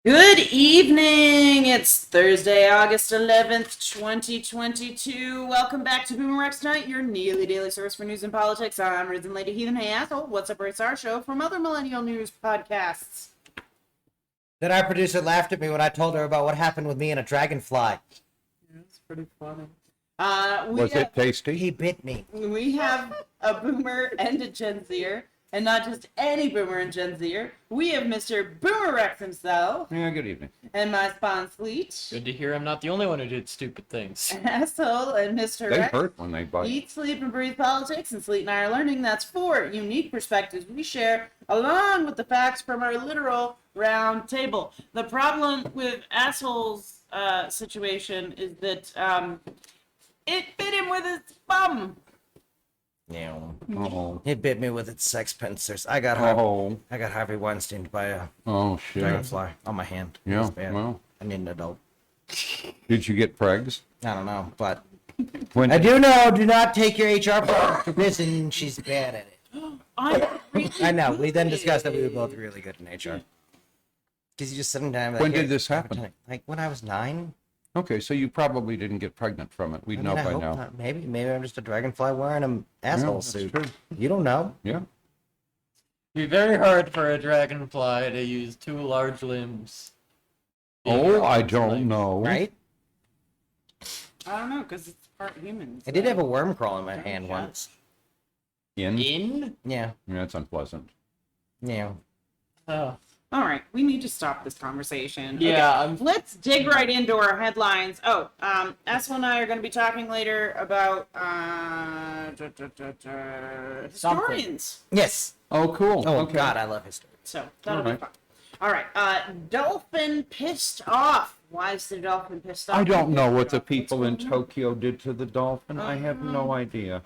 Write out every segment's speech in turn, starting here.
Good evening. It's Thursday, August 11th, 2022. Welcome back to BoomerRexTonight, your nearly daily source for news and politics. I'm RisenLadyHeathen. Hey, asshole. What's up, it's our show from other Millennial news podcasts. Then our producer laughed at me when I told her about what happened with me and a dragonfly. Yeah, it's pretty funny. Was it tasty? He bit me. We have a boomer and a Gen Zer, and not just any boomer and Gen Zer. We have Mr. BoomerRex himself. Yeah, good evening. And my spawn Sleet. Good to hear I'm not the only one who did stupid things. Asshole and Mr. They Rex. hurt when they bite. Eat, sleep, and breathe politics, and Sleet and I are learning. That's 4 unique perspectives we share, along with the facts from our literal round table. The problem with Asshole's situation is that it bit him with his bum. Yeah. Oh. It bit me with its sex pincers. I got Harvey Weinstein by a Oh, shit. dragonfly on my hand. It Yeah, was bad. well. I need an adult. Did you get pregs? I don't know, but When I do know. Do not take your HR problem to prison. She's bad at it. I know. We then discussed that we were both really good in HR. Because you just sit down. Like, When did this happen? Like when I was 9. Okay, so you probably didn't get pregnant from it. We'd I know mean, I by hope now. not. Maybe I'm just a dragonfly wearing an asshole that's suit. true. You don't know. Yeah. It'd be very hard for a dragonfly to use 2 large limbs. Oh, I don't know. Right? I don't know, because it's part human. I did have a worm crawl in my hand once. In? In? Yeah. Yeah, that's unpleasant. Yeah. Oh. All right, we need to stop this conversation. Yeah, Okay, let's dig right into our headlines. Oh, Essel and I are going to be talking later about historians. Yes. Oh, cool. Oh, okay. God, I love history. So that'll All be right. fun. All right, dolphin pissed off. Why is the dolphin pissed off? I don't know what the What's people in going on? Tokyo did to the dolphin. I have no idea.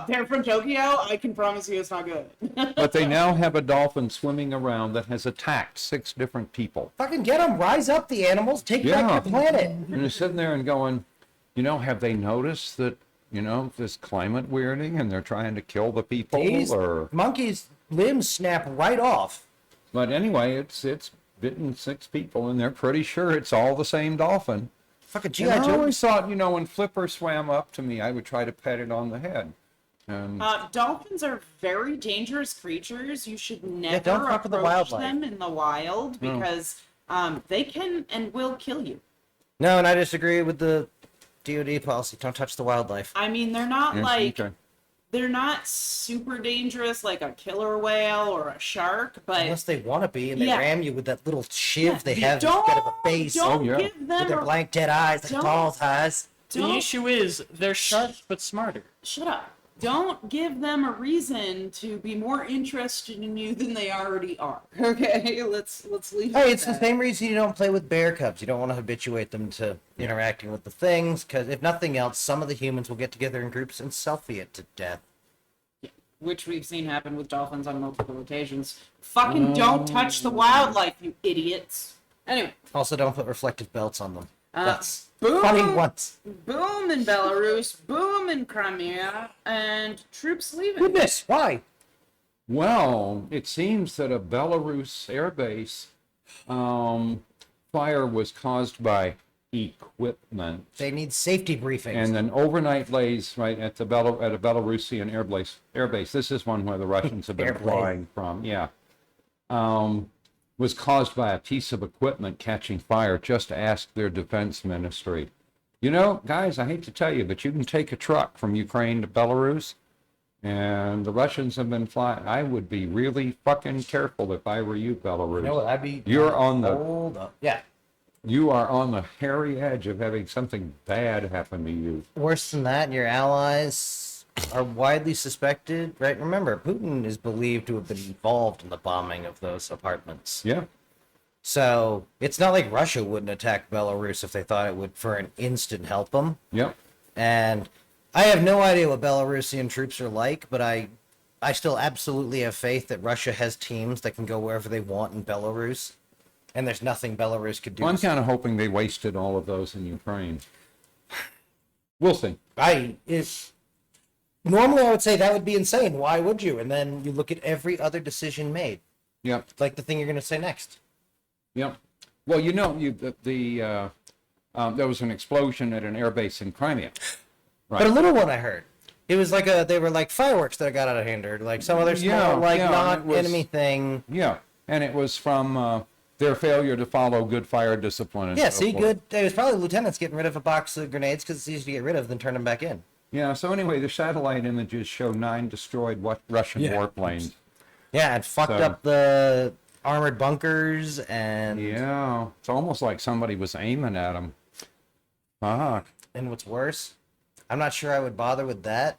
They're from Tokyo. I can promise you it's not good. But they now have a dolphin swimming around that has attacked 6 different people. Fucking get them. Rise up, the animals. Take back Yeah. your planet. And they're sitting there and going, have they noticed that, this climate weirding and they're trying to kill the people? These Or monkeys' limbs snap right off. But anyway, it's bitten 6 people and they're pretty sure it's all the same dolphin. Fucking And G.I. I Joe. always thought, when Flipper swam up to me, I would try to pet it on the head. And Dolphins are very dangerous creatures. You should never don't fuck with the approach wildlife. them in the wild because they can and will kill you. No, and I disagree with the DoD policy. Don't touch the wildlife. I mean, they're not yeah, like okay. they're not super dangerous like a killer whale or a shark, but Unless they want to be, and they Yeah. ram you with that little shiv they you have instead of a face Don't Oh, yeah. give them with their blank dead eyes like a Don't- doll's eyes. The don't- issue is, they're sharp but smarter. Shut up. Don't give them a reason to be more interested in you than they already are. Okay, let's leave. Hey, it it's at the that. same reason you don't play with bear cubs. You don't want to habituate them to interacting with the things, because if nothing else, some of the humans will get together in groups and selfie it to death. Which we've seen happen with dolphins on multiple occasions. Fucking don't touch the wildlife, you idiots. Anyway, Also, don't put reflective belts on them. That's boom. funny once. boom in Belarus, boom in Crimea, and troops leaving. Goodness, why? Well, it seems that a Belarus airbase fire was caused by equipment. They need safety briefings. And then overnight lays right at a Belarusian airbase. This is one where the Russians have been Airplane. flying from. Yeah, was caused by a piece of equipment catching fire. Just ask their defense ministry. Guys, I hate to tell you, but you can take a truck from Ukraine to Belarus, and the Russians have been flying. I would be really fucking careful if I were you, Belarus. You know what? I'd be. You're on the. Hold up. Yeah. You are on the hairy edge of having something bad happen to you. Worse than that, your allies are widely suspected, right? Remember, Putin is believed to have been involved in the bombing of those apartments. Yeah. So it's not like Russia wouldn't attack Belarus if they thought it would for an instant help them. Yep. And I have no idea what Belarusian troops are like, but I still absolutely have faith that Russia has teams that can go wherever they want in Belarus. And there's nothing Belarus could do. Well, I'm kind of hoping they wasted all of those in Ukraine. We'll see. Normally I would say that would be insane. Why would you? And then you look at every other decision made. Yep. Like the thing you're going to say next. Yep. Well, you know, there was an explosion at an airbase in Crimea. But a little one I heard. It was like they were like fireworks that got out of hand, or like some other small, not it was- enemy thing. Yeah, and it was from their failure to follow good fire discipline. And Yeah, so see, forth. good. It was probably lieutenants getting rid of a box of grenades because it's easy to get rid of than turn them back in. Yeah, so anyway, the satellite images show 9 destroyed Russian warplanes. Yeah, it fucked So- up the armored bunkers and Yeah, it's almost like somebody was aiming at them. Fuck. and what's worse, I'm not sure I would bother with that,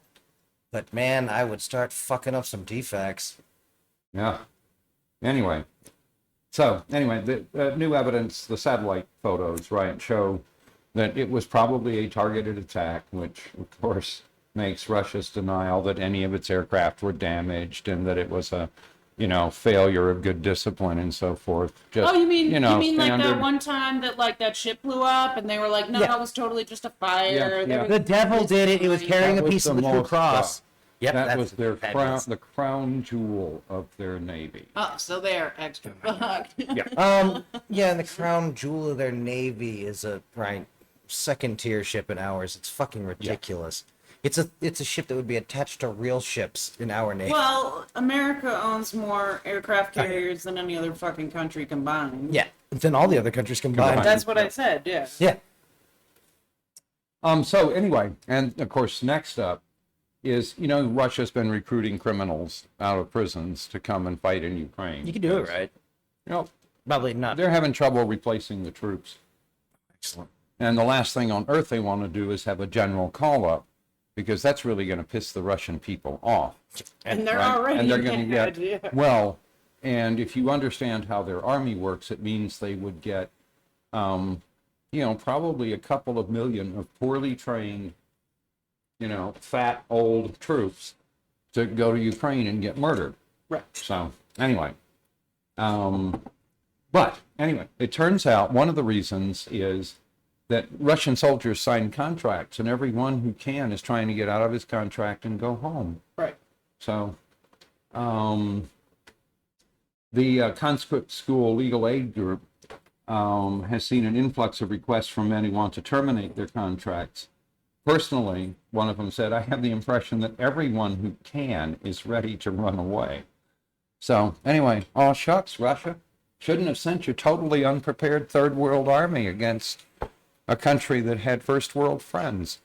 but man, I would start fucking up some defects. Yeah. Anyway, the new evidence, the satellite photos, right, show that it was probably a targeted attack, which of course makes Russia's denial that any of its aircraft were damaged and that it was a, failure of good discipline and so forth. Just, Oh, you mean like standard. that one time that like that ship blew up and they were like, no, Yeah. it was totally just a fire. Yeah, They yeah. were- The devil did it. It was carrying That a was piece of the the true most, cross. Yep, That that's was their fabulous. the crown jewel of their navy. Oh, so they're extra fucked. Yeah, and the crown jewel of their navy is a second tier ship in ours. It's fucking ridiculous. It's a ship that would be attached to real ships in our navy. Well, America owns more aircraft carriers than any other fucking country combined. Yeah, then all the other countries combined. Combined. That's what I said, yeah. Yeah. So anyway, and of course, next up is, Russia's been recruiting criminals out of prisons to come and fight in Ukraine. You can do it, right? Probably not. They're having trouble replacing the troops. Excellent. And the last thing on earth they want to do is have a general call-up, because that's really going to piss the Russian people off. And they're right? already And they're going to mad, get, yeah. well, and if you understand how their army works, it means they would get, probably a couple of million of poorly trained, fat, old troops to go to Ukraine and get murdered. Right. So, anyway. But, anyway, it turns out one of the reasons is that Russian soldiers sign contracts, and everyone who can is trying to get out of his contract and go home. Right. So, the conscript school legal aid group has seen an influx of requests from men who want to terminate their contracts. Personally, one of them said, I have the impression that everyone who can is ready to run away. So, anyway, oh shucks, Russia. Shouldn't have sent your totally unprepared third world army against a country that had first world friends.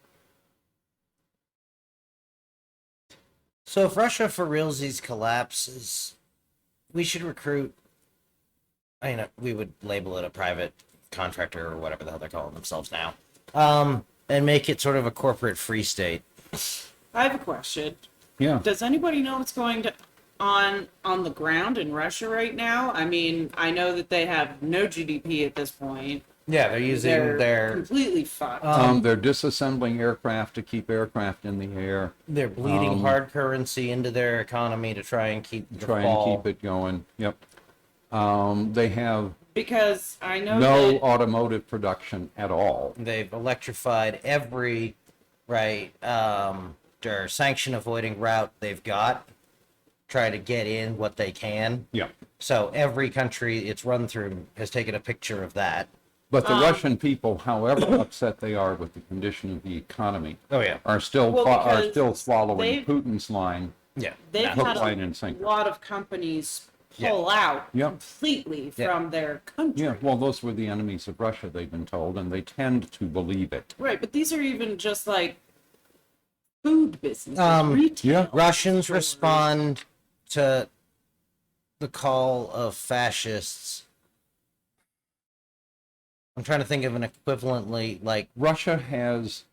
So if Russia for realsies collapses, we should recruit. We would label it a private contractor or whatever the hell they're calling themselves now, and make it sort of a corporate free state. I have a question. Yeah. Does anybody know what's going on the ground in Russia right now? I mean, I know that they have no GDP at this point. Yeah, they're using They're their completely fucked. They're disassembling aircraft to keep aircraft in the air, they're bleeding hard currency into their economy to try and keep the try fall. and keep it going. Yep. They have Because I know no that automotive production at all. They've electrified every their sanction avoiding route they've got. Try to get in what they can. Yeah. So every country it's run through has taken a picture of that. But the Russian people, however upset they are with the condition of the economy, Oh yeah. are still Well, because following they've- Putin's line. Yeah. they've hook, had line, a and sinker. lot of companies pull out Yep. completely Yeah. from their country. Yeah, well, those were the enemies of Russia, they've been told, and they tend to believe it. Right, but these are even just like food businesses, retail. yeah. Russians respond to the call of fascists. I'm trying to think of an equivalently like Russia has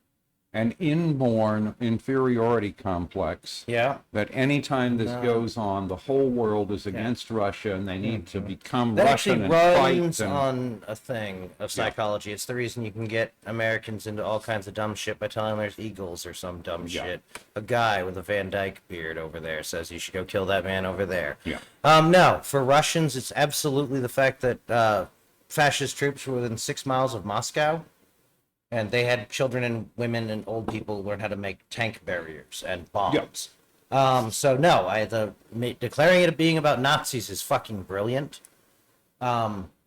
an inborn inferiority complex yeah. that anytime this No. goes on, the whole world is against Russia, and they need to become That Russian actually and runs fight. And, on a thing of psychology. It's the reason you can get Americans into all kinds of dumb shit by telling them there's eagles or some dumb Yeah. shit. A guy with a Van Dyke beard over there says you should go kill that man over there. Yeah. No, for Russians, it's absolutely the fact that fascist troops were within 6 miles of Moscow, and they had children and women and old people learn how to make tank barriers and bombs. So no, declaring it being about Nazis is fucking brilliant.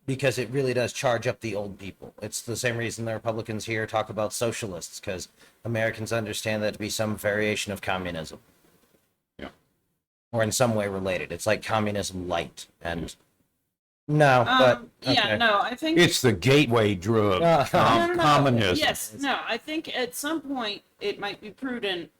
because it really does charge up the old people. It's the same reason the Republicans here talk about socialists, because Americans understand that to be some variation of communism. Yeah. Or in some way related. It's like communism light. And no, but yeah, okay. no, I think It's the gateway drug. no. Communism. Yes, no, I think at some point it might be prudent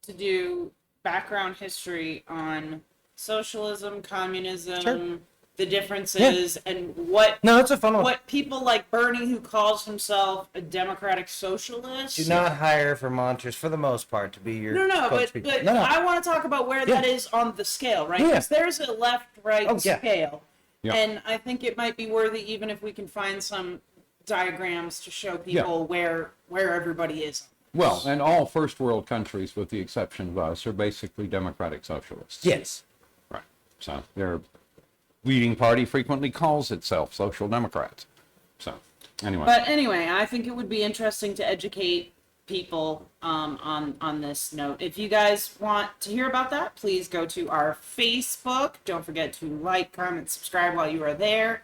to do background history on socialism, communism, Sure. the differences, and what No, that's a fun one. what people like Bernie, who calls himself a democratic socialist. Do not hire Vermonters for the most part to be your No, but spokespeople. No. I want to talk about where that is on the scale, right? Yeah. Because there's a left-right Oh, yeah. scale, Yeah. and I think it might be worthy, even if we can find some diagrams to show people where everybody is. Well, and all first world countries, with the exception of us, are basically democratic socialists. Yes. Right. So their leading party frequently calls itself Social Democrats. So anyway. But anyway, I think it would be interesting to educate people on this note. If you guys want to hear about that, please go to our Facebook. Don't forget to like, comment, subscribe while you are there,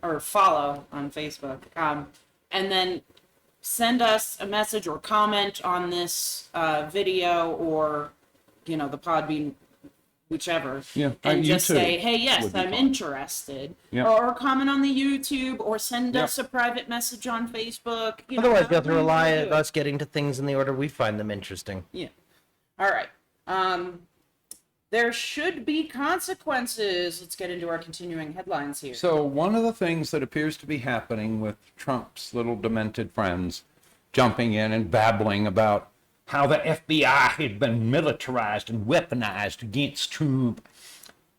or follow on Facebook. And then send us a message or comment on this video, or the Podbean, whichever, Yeah, and just YouTube say, hey, yes, would be I'm fine. interested. Yeah. Or comment on the YouTube, or send Yeah. us a private message on Facebook. Otherwise, you have to however rely wanna on do it. us getting to things in the order we find them interesting. Yeah. All right. There should be consequences. Let's get into our continuing headlines here. So one of the things that appears to be happening with Trump's little demented friends jumping in and babbling about how the FBI had been militarized and weaponized against Trump.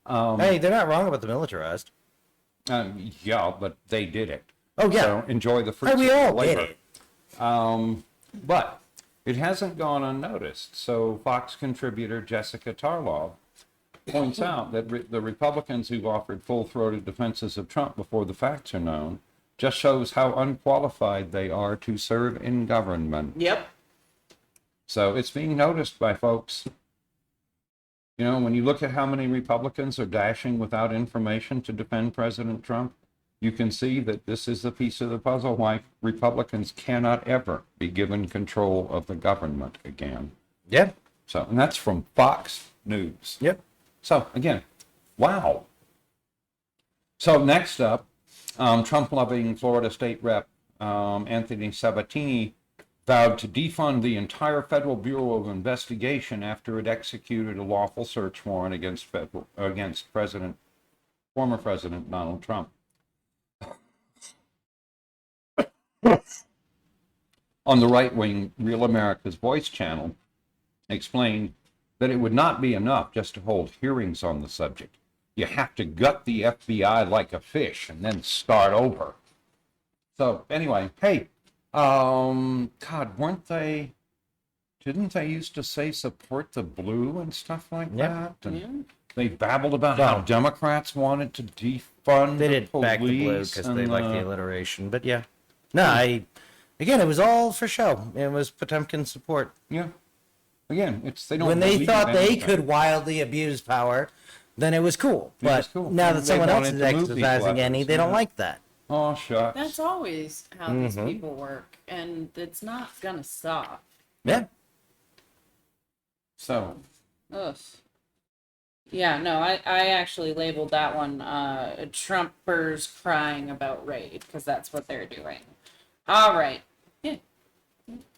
Hey, they're not wrong about the militarized. Yeah, but they did it. Oh, yeah. So enjoy the fruits Hey, we of all labor. did it. But it hasn't gone unnoticed. So Fox contributor Jessica Tarlov points out that the Republicans who've offered full-throated defenses of Trump before the facts are known just shows how unqualified they are to serve in government. Yep. So it's being noticed by folks. When you look at how many Republicans are dashing without information to defend President Trump, you can see that this is the piece of the puzzle why Republicans cannot ever be given control of the government again. Yeah. So, and that's from Fox News. Yep. So, again, wow. So, next up, Trump-loving Florida State Rep Anthony Sabatini vowed to defund the entire Federal Bureau of Investigation after it executed a lawful search warrant against former President Donald Trump. On the right-wing Real America's Voice channel, explained that it would not be enough just to hold hearings on the subject. You have to gut the FBI like a fish and then start over. So anyway, hey, God, didn't they used to say support the blue and stuff like that? And they babbled about how Democrats wanted to defund They the did police. back the blue because they and, like the alliteration. But yeah. No, again, it was all for show. It was Potemkin's support. Yeah. Again, they don't When they believe thought they anything. could wildly abuse power, then it was cool. It was But cool. now And that they someone else wanted is to move people exercising any, afterwards, they don't yeah. like that. Oh, shucks. That's always how these people work, and it's not gonna stop. Yeah. So, Ugh. Yeah, no, I actually labeled that one Trumpers crying about raid, because that's what they're doing. All right. Yeah.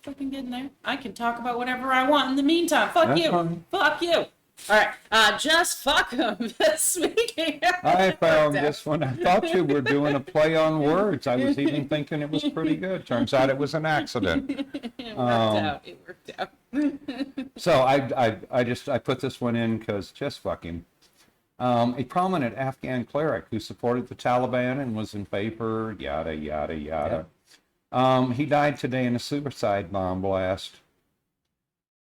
Fucking getting there. I can talk about whatever I want in the meantime. Fuck That's you. fine. Fuck you. All right. Just fuck them this week. I found this one. I thought you were doing a play on words. I was even thinking it was pretty good. Turns out it was an accident. It worked out. It worked out. So I put this one in because just fuck him. A prominent Afghan cleric who supported the Taliban and was in favor, yada, yada, yada. He died today in a suicide bomb blast.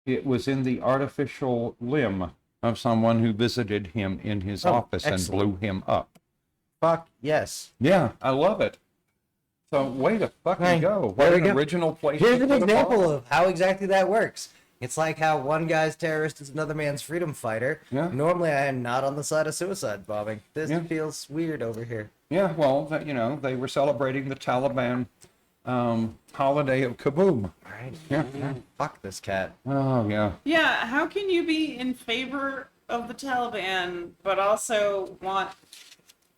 It was in the artificial limb of someone who visited him in his office excellent. and blew him up. Fuck yes. Yeah, I love it. So way to fucking Right. go. There What we an go. original place. Here's to an put a example ball. of how exactly that works. It's like how one guy's terrorist is another man's freedom fighter. Yeah. Normally, I am not on the side of suicide bombing. This Yeah. feels weird over here. Yeah, well, they were celebrating the Taliban holiday of Kaboom. Right. Yeah. Fuck this cat. Oh, yeah. Yeah, how can you be in favor of the Taliban but also want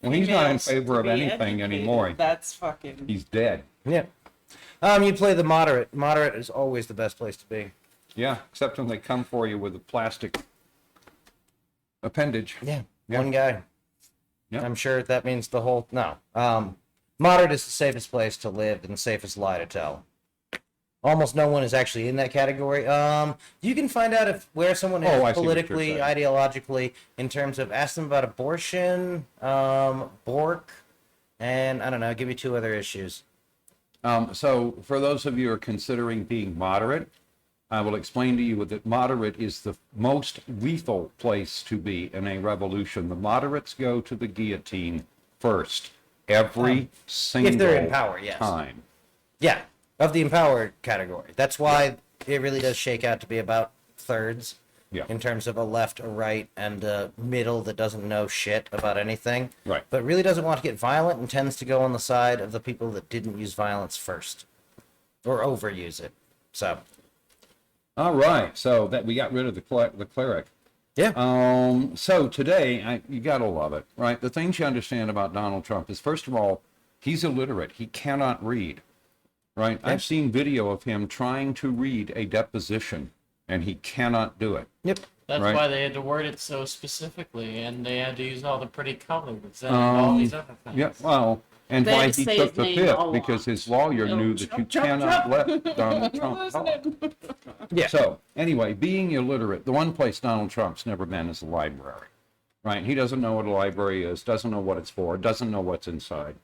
Well, he's not in females to favor of be anything educated? anymore. That's fucking. He's dead. Yeah. You play the moderate. Moderate is always the best place to be. Yeah, except when they come for you with a plastic appendage. Yeah. Yeah. One guy. Yeah. I'm sure that means the whole. No. Moderate is the safest place to live and the safest lie to tell. Almost no one is actually in that category. You can find out where someone is Oh, I see what you're politically, saying. ideologically, in terms of ask them about abortion, Bork, and I don't know, give you 2 other issues. So, for those of you who are considering being moderate, I will explain to you that moderate is the most lethal place to be in a revolution. The moderates go to the guillotine first, every single if they're in power, yes. time. Yeah, of the empowered category. That's why it really does shake out to be about thirds. Yeah. In terms of a left, a right, and a middle that doesn't know shit about anything. Right. But really doesn't want to get violent and tends to go on the side of the people that didn't use violence first. Or overuse it. So. All right, so that we got rid of the cleric. Yeah. So today, you gotta love it, right? The things you understand about Donald Trump is, first of all, he's illiterate. He cannot read, right? Yeah. I've seen video of him trying to read a deposition, and he cannot do it. Yep. That's Right. why they had to word it so specifically, and they had to use all the pretty colors and all these other things. Yeah, well, and They why had to he say took his the name fifth, all because along. his lawyer knew that you cannot let Donald Trump talk. Yeah. So, anyway, being illiterate, the one place Donald Trump's never been is the library, right? He doesn't know what a library is, doesn't know what it's for, doesn't know what's inside.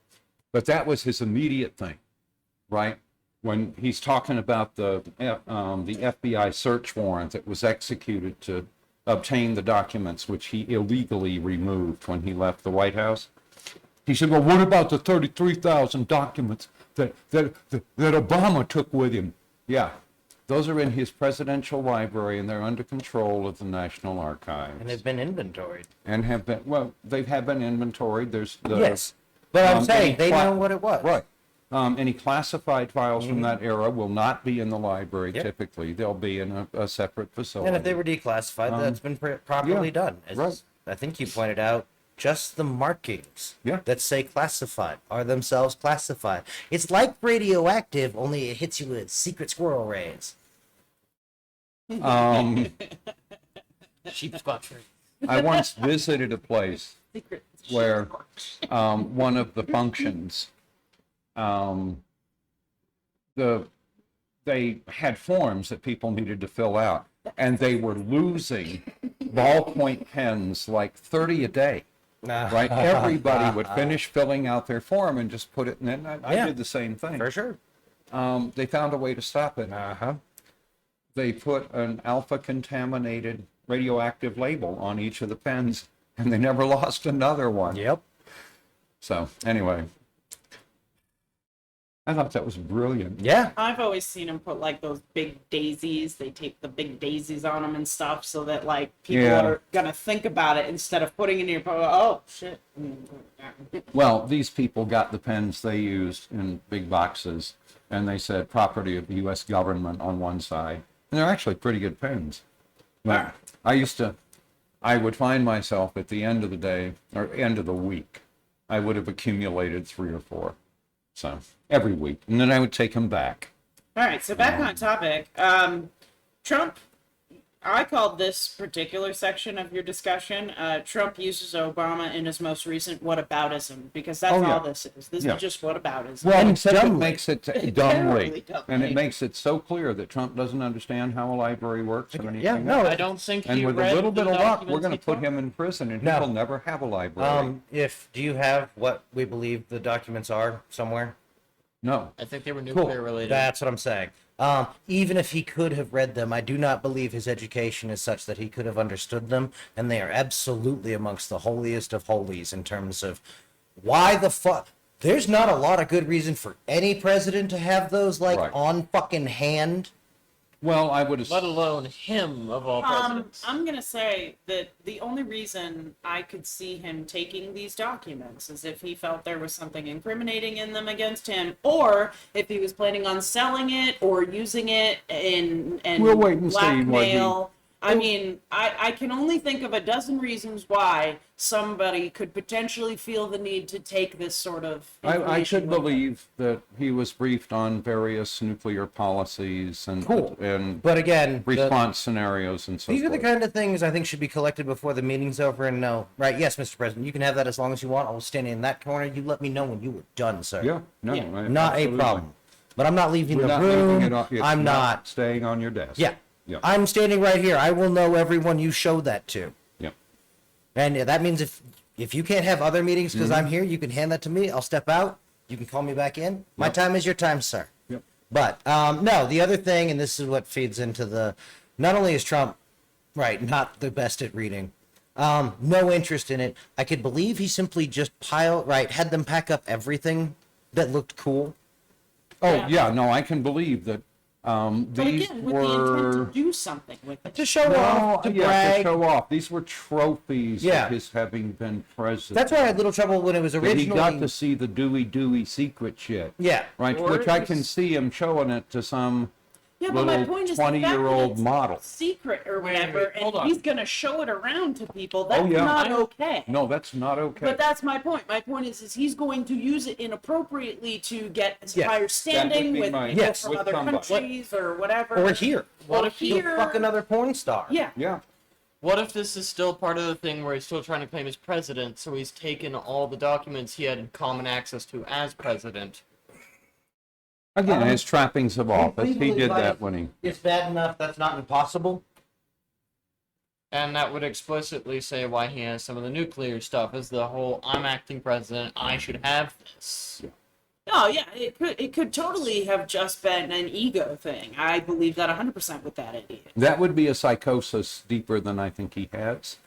But that was his immediate thing, right? When he's talking about the FBI search warrant that was executed to obtain the documents which he illegally removed when he left the White House. He said, well, what about the 33,000 documents that Obama took with him? Yeah, those are in his presidential library, and they're under control of the National Archives. And they've been inventoried. And have been, well, they have been inventoried. There's the... Yes. But I'm saying any they know what it was. Right. Any classified files from that era will not be in the library Yep. typically. They'll be in a separate facility. And if they were declassified, that's been properly yeah, done. As right. I think you pointed out, just the markings Yeah. that say classified are themselves classified. It's like radioactive, only it hits you with secret squirrel rays. Sheep squatchery. I once visited a place Secret. where one of the functions, they had forms that people needed to fill out, and they were losing ballpoint pens like 30 a day. Right, everybody would finish filling out their form and just put it in. And I Yeah. did the same thing. For sure. They found a way to stop it. They put an alpha contaminated radioactive label on each of the pens, and they never lost another one. Yep. So anyway, I thought that was brilliant. Yeah. I've always seen them put like those big daisies. They tape the big daisies on them and stuff, so that like people Yeah. are gonna think about it instead of putting it in your oh shit. Well, these people got the pens they used in big boxes, and they said property of the U.S. government on one side, and they're actually pretty good pens. But I would find myself at the end of the day or end of the week, I would have accumulated 3 or 4. So every week, and then I would take them back. All right, so back on topic. Trump, I called this particular section of your discussion, Trump uses Obama in his most recent whataboutism, because that's Oh, yeah. all this is. This Yeah. is just whataboutism. Well, And except it dumbly. makes it Terribly dumbly, dumbly. and it makes it so clear that Trump doesn't understand how a library works or anything. Yeah, no. else. I don't think And he with read a little the bit of luck, we're documents going he to put took. him in prison, and No. he will never have a library. Do you have what we believe the documents are somewhere? No. I think they were nuclear related. That's what I'm saying. Even if he could have read them, I do not believe his education is such that he could have understood them, and they are absolutely amongst the holiest of holies in terms of why the fuck. There's not a lot of good reason for any president to have those Right. on fucking hand. Well, I would let have. alone him of all presidents. I'm gonna say that the only reason I could see him taking these documents is if he felt there was something incriminating in them against him, or if he was planning on selling it or using it in We'll wait and see what he- blackmail. I mean, I can only think of a dozen reasons why somebody could potentially feel the need to take this sort of I information should with them. believe that he was briefed on various nuclear policies and Cool. and But again, response scenarios and so these are forth. the kind of things I think should be collected before the meeting's over and know. Right, yes, Mr. President, you can have that as long as you want. I will stand in that corner. You let me know when you were done, sir. Yeah, no, Yeah. Not absolutely. a problem. But I'm not leaving We're the not room. leaving it on, it's I'm not. staying on your desk. Yeah. Yeah. I'm standing right here. I will know everyone you show that to. Yeah. And that means if you can't have other meetings because Mm-hmm. I'm here, you can hand that to me. I'll step out. You can call me back in. My Yep. time is your time, sir. Yep. But no, the other thing, and this is what feeds into the, not only is Trump, right, not the best at reading, no interest in it. I could believe he simply just had them pack up everything that looked cool. Oh yeah, no, I can believe that. But These again, with the intent were to do something with it. To show off, to yeah, brag. to show off. These were trophies Yeah. of his having been president. That's why I had little trouble when it was That originally. he got to see the Dewey secret shit. Yeah. Right, Or which I it can was- see him showing it to some Yeah, but my little point is the fact that 20-year-old it's model. secret or Wait, whatever, wait, hold and on. he's gonna show it around to people. That's yeah. not okay. No, that's not okay. But that's my point. My point is he's going to use it inappropriately to get Yes, higher that standing would be with my- people Yes. from with other somebody. countries or whatever. Or here. Or if He'll here. fuck another porn star. Yeah. yeah. What if this is still part of the thing where he's still trying to claim as president, so he's taken all the documents he had common access to as president? Again, his trappings of office. He legally, did like, that when he. It's bad enough that's not impossible. And that would explicitly say why he has some of the nuclear stuff, is the whole I'm acting president, I should have this. Oh yeah, it could totally have just been an ego thing. I believe that 100% with that idiot. That would be a psychosis deeper than I think he has.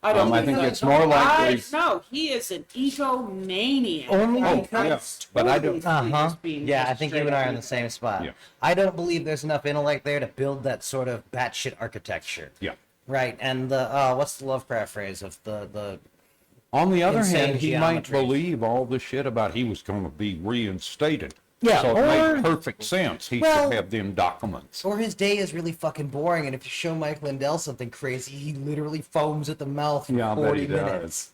I don't I think that- it's more likely- No, he is an egomaniac. Only I because- could yeah, but I totally don't- see this being Yeah, I just think you straight and I up are in the ego. same spot. Yeah. I don't believe there's enough intellect there to build that sort of batshit architecture. Yeah. Right, and the what's the Lovecraft phrase of the On the other Insane hand, he geometry. might believe all the shit about he was going to be reinstated. Yeah, so it or- made perfect sense. He Well- should have them documents. or his day is really fucking boring, and if you show Mike Lindell something crazy, he literally foams at the mouth for Yeah, I bet 40 he does. minutes.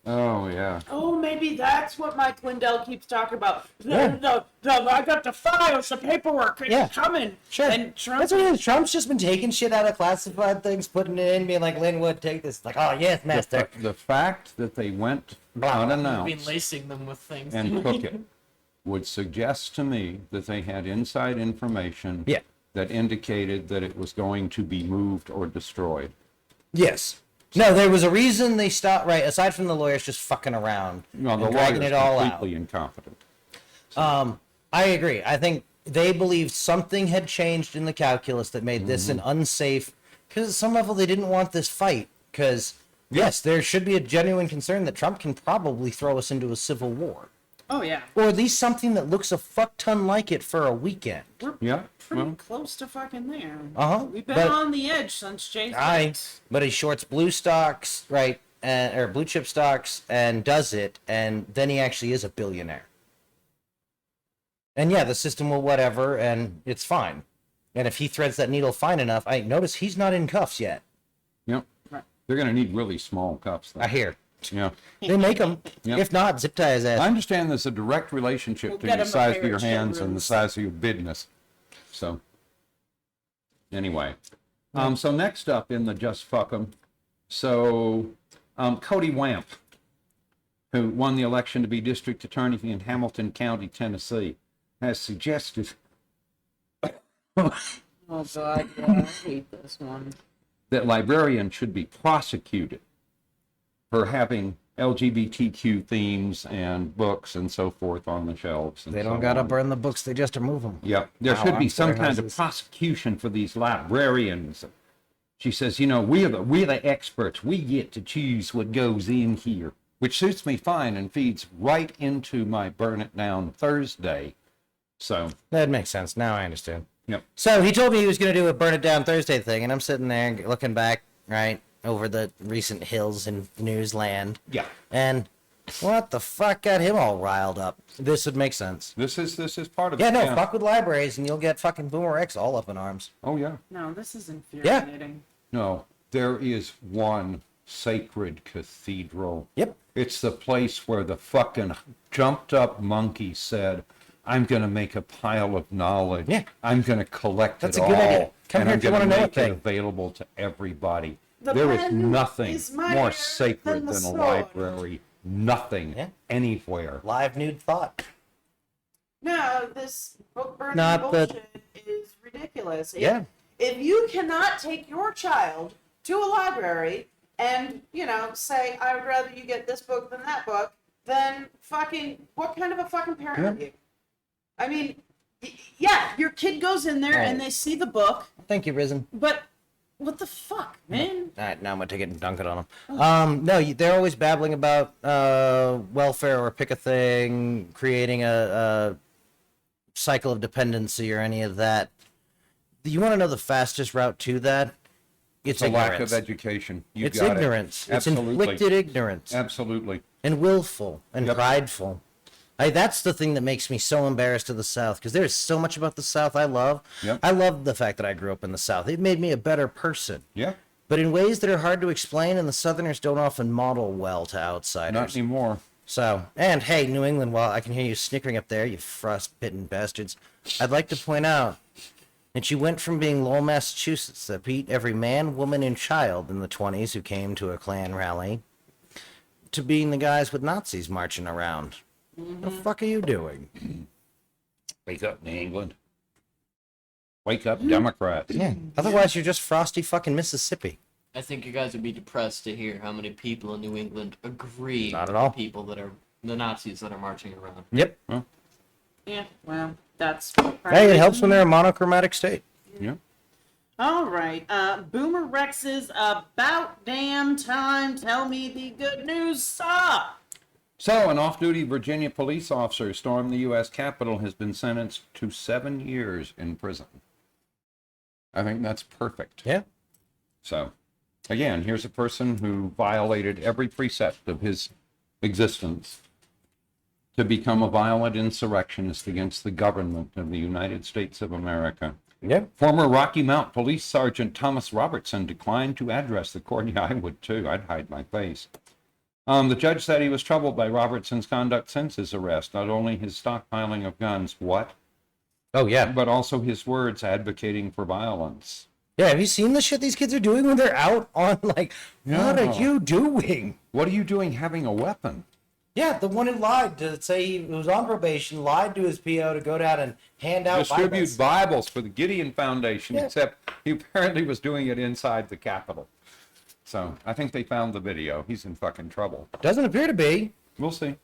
Oh yeah. Oh, maybe that's what Mike Lindell keeps talking about. Yeah. I got the files, the paperwork, it's Yeah. coming. Sure. And Trump, That's what it is. Trump's just been taking shit out of classified things, putting it in, being like, Linwood, take this. Like, oh, yes, master. The fact that they went Blah. Been unannounced lacing them with things. and took it would suggest to me that they had inside information Yeah. that indicated that it was going to be moved or destroyed. Yes. No, there was a reason they stopped, right, aside from the lawyers just fucking around No, the and dragging lawyer's it all out. completely incompetent. I agree. I think they believed something had changed in the calculus that made this an unsafe, because at some level they didn't want this fight. Because, yes, there should be a genuine concern that Trump can probably throw us into a civil war. oh yeah, Or at least something that looks a fuck ton like it for a weekend. we're Yeah. pretty Well, close to fucking there. Uh-huh, We've been but- on the edge since Jay's Aye. days. But he shorts blue stocks, right, or blue chip stocks, and does it, and then he actually is a billionaire. And yeah, the system will whatever, and it's fine. And if he threads that needle fine enough, I notice he's not in cuffs yet. Yep. Right. They're going to need really small cups. Though. I hear. Yeah. They make them. Yep. If not, zip tie his ass. I understand there's a direct relationship We'll to get the him a size pair of your of hands and the showrooms. size of your business. So, anyway. So next up in the Just Fuck 'em. So, Cody Wamp, who won the election to be district attorney in Hamilton County, Tennessee, has suggested Oh god, yeah, I hate this one. that librarians should be prosecuted for having LGBTQ themes and books and so forth on the shelves. And They don't so gotta on. burn the books, they just remove them. Yep. There Wow, should be I'm some sorry, kind of houses. prosecution for these librarians. She says, you know, we're the experts. We get to choose what goes in here, which suits me fine and feeds right into my Burn It Down Thursday. So, That makes sense. Now I understand. Yep. So he told me he was going to do a Burn It Down Thursday thing, and I'm sitting there looking back, right, over the recent hills in newsland. Yeah. And what the fuck got him all riled up? This would make sense. This is part of Yeah, it. no, fuck with libraries, and you'll get fucking BoomerX all up in arms. Oh, yeah. No, this is infuriating. No, there is one sacred cathedral. Yep. It's the place where the fucking jumped up monkey said, I'm going to make a pile of knowledge. Yeah. I'm going to collect That's it a all. good idea. Come and here I'm if you going to wanna know a make it thing." available to everybody. The There is pen nothing is more mightier sacred than the than a sword. library. Nothing Yeah. anywhere. Live nude thought. No, this book burning Not the- bullshit is ridiculous. Yeah. If you cannot take your child to a library and, say, I would rather you get this book than that book, then fucking, what kind of a fucking parent are you? I mean, yeah, your kid goes in there and they see the book, Thank you, Risen. but what the fuck, man? All right, now I'm going to take it and dunk it on them. No, they're always babbling about welfare or pick a thing, creating a cycle of dependency or any of that. You want to know the fastest route to that? It's a ignorance. lack of education. You It's got ignorance. It. It's Absolutely. inflicted ignorance. Absolutely. And willful and Yep. prideful. That's the thing that makes me so embarrassed of the South, because there's so much about the South I love. Yep. I love the fact that I grew up in the South. It made me a better person. Yeah. But in ways that are hard to explain, and the Southerners don't often model well to outsiders. Not anymore. So, and hey, New England, while I can hear you snickering up there, you frostbitten bastards, I'd like to point out that you went from being Lowell, Massachusetts, that beat every man, woman, and child in the 20s who came to a Klan rally, to being the guys with Nazis marching around. What the fuck are you doing? Wake up, New England. Wake up, Democrats. Yeah. Otherwise, you're just frosty fucking Mississippi. I think you guys would be depressed to hear how many people in New England agree Not at with all. the people that are the Nazis that are marching around. Yep. Yeah, well, that's... Hey, it helps when they're a monochromatic state. Yeah. All right, Boomer Rex's About Damn Time. Tell me the good news, sir. So, an off-duty Virginia police officer who stormed the U.S. Capitol has been sentenced to 7 years in prison. I think that's perfect. Yeah. So, again, here's a person who violated every precept of his existence to become a violent insurrectionist against the government of the United States of America. Yeah. Former Rocky Mount Police Sergeant Thomas Robertson declined to address the court. Yeah, I would too. I'd hide my face. The judge said he was troubled by Robertson's conduct since his arrest, not only his stockpiling of guns, Oh, yeah. but also his words advocating for violence. Yeah, have you seen the shit these kids are doing when they're out on, like, what Yeah. are you doing? What are you doing having a weapon? Yeah, the one who lied to say he was on probation, lied to his PO to go down and hand out Distribute Bibles for the Gideon Foundation, Yeah. except he apparently was doing it inside the Capitol. So I think they found the video. He's in fucking trouble. Doesn't appear to be. We'll see.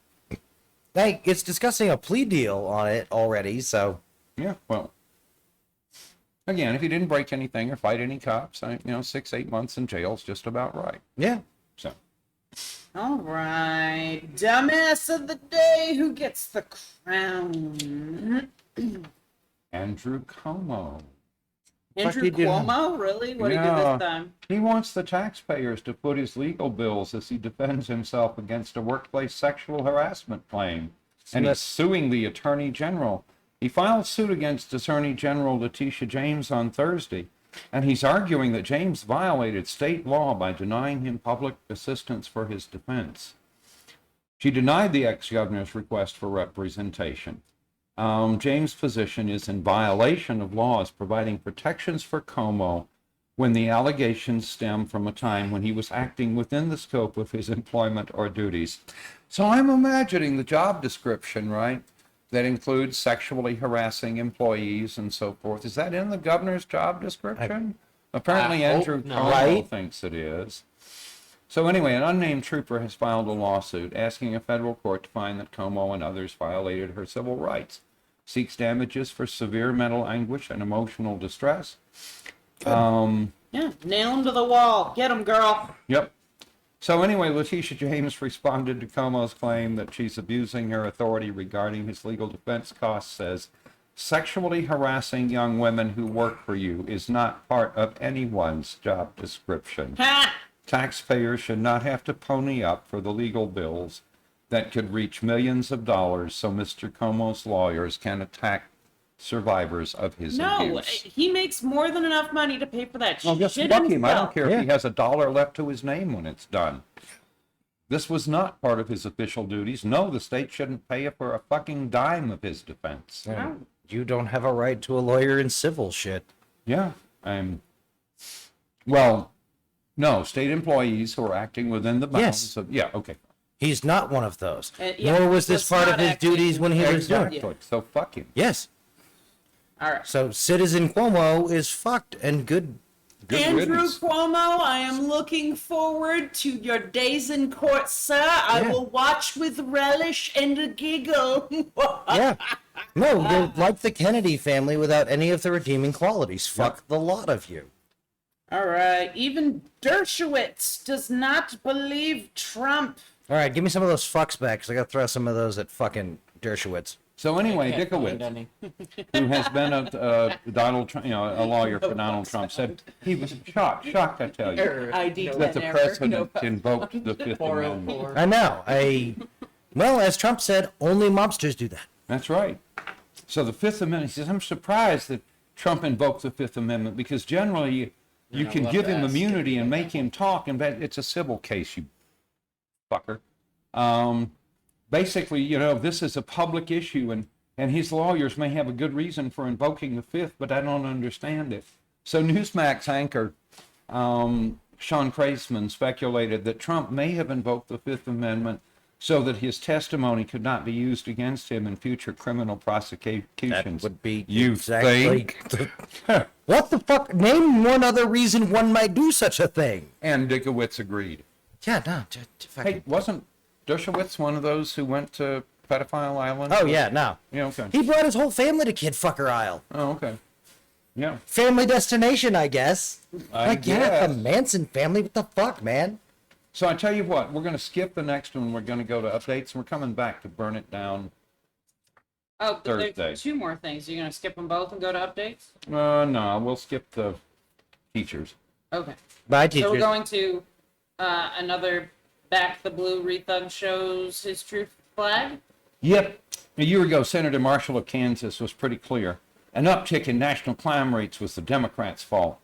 Like, it's discussing a plea deal on it already, so. Yeah, well, again, if he didn't break anything or fight any cops, 6-8 months in jail is just about right. Yeah. So, All right, dumbass of the day, who gets the crown? Andrew Cuomo. Andrew he doing? Cuomo? Really? What did he do Yeah. this time? He wants the taxpayers to foot his legal bills as he defends himself against a workplace sexual harassment claim. And he's suing the Attorney General. He filed suit against Attorney General Letitia James on Thursday, and he's arguing that James violated state law by denying him public assistance for his defense. She denied the ex-governor's request for representation. James' position is in violation of laws providing protections for Cuomo when the allegations stem from a time when he was acting within the scope of his employment or duties. So I'm imagining the job description, right? That includes sexually harassing employees and so forth. Is that in the governor's job description? Apparently I hope Andrew not. Cuomo Right. thinks it is. So anyway, an unnamed trooper has filed a lawsuit asking a federal court to find that Cuomo and others violated her civil rights, seeks damages for severe mental anguish and emotional distress. Yeah, nail him to the wall. Get him, girl. Yep. So anyway, Letitia James responded to Cuomo's claim that she's abusing her authority regarding his legal defense costs, says, Sexually harassing young women who work for you is not part of anyone's job description. Ha! Taxpayers should not have to pony up for the legal bills that could reach millions of dollars so Mr. Cuomo's lawyers can attack survivors of his No, abuse. he makes more than enough money to pay for that Well, just shit fuck him. I himself. don't care if he has a dollar left to his name when it's done. This was not part of his official duties. No, the state shouldn't pay for a fucking dime of his defense. And you don't have a right to a lawyer in civil shit. Yeah, well, no, state employees who are acting within the bounds Yes. of, yeah, okay. He's not one of those. Yeah, Nor was this let's part not of his act duties when he was doing Exactly. it. So fuck him. Yes. All right. So Citizen Cuomo is fucked and good. Good Andrew riddance. Cuomo, I am looking forward to your days in court, sir. I Yeah. will watch with relish and a giggle. Yeah. No, you're like the Kennedy family without any of the redeeming qualities. Fuck the lot of you. All right. Even Dershowitz does not believe Trump. All right, give me some of those fucks back, because I got to throw some of those at fucking Dershowitz. So anyway, Can't find Dickowitz, any. who has been a Donald Trump, a lawyer for Donald Trump, said he was shocked, I tell you, Error. ID No, that the error. president invoked the Fifth Amendment. 404. I know. Well, as Trump said, only mobsters do that. That's right. So the Fifth Amendment, he says, I'm surprised that Trump invoked the Fifth Amendment because generally you not can allowed give to him ask. immunity and make him talk, and it's a civil case, you fucker. Basically, this is a public issue, and his lawyers may have a good reason for invoking the Fifth, but I don't understand it. So Newsmax anchor Sean Kreisman speculated that Trump may have invoked the Fifth Amendment so that his testimony could not be used against him in future criminal prosecutions. That would be You exactly. think? What the fuck? Name one other reason one might do such a thing. And Dickowitz agreed. Yeah, no. Fucking... Hey, wasn't Dershowitz one of those who went to Pedophile Island? Oh, yeah, no. Yeah, okay. He brought his whole family to Kid Fucker Isle. Oh, okay. Yeah. Family destination, I guess. I Yeah, the guess. Manson family. What the fuck, man? So I tell you what, we're going to skip the next one. We're going to go to updates, and we're coming back to Burn It Down. Oh, but Thursday. there's two more things. You're going to skip them both and go to updates? No, we'll skip the teachers. Okay. Bye, So teachers. we're going to another Back the Blue Rethug shows his truth flag. Yep. A year ago, Senator Marshall of Kansas was pretty clear. An uptick in national crime rates was the Democrats' fault.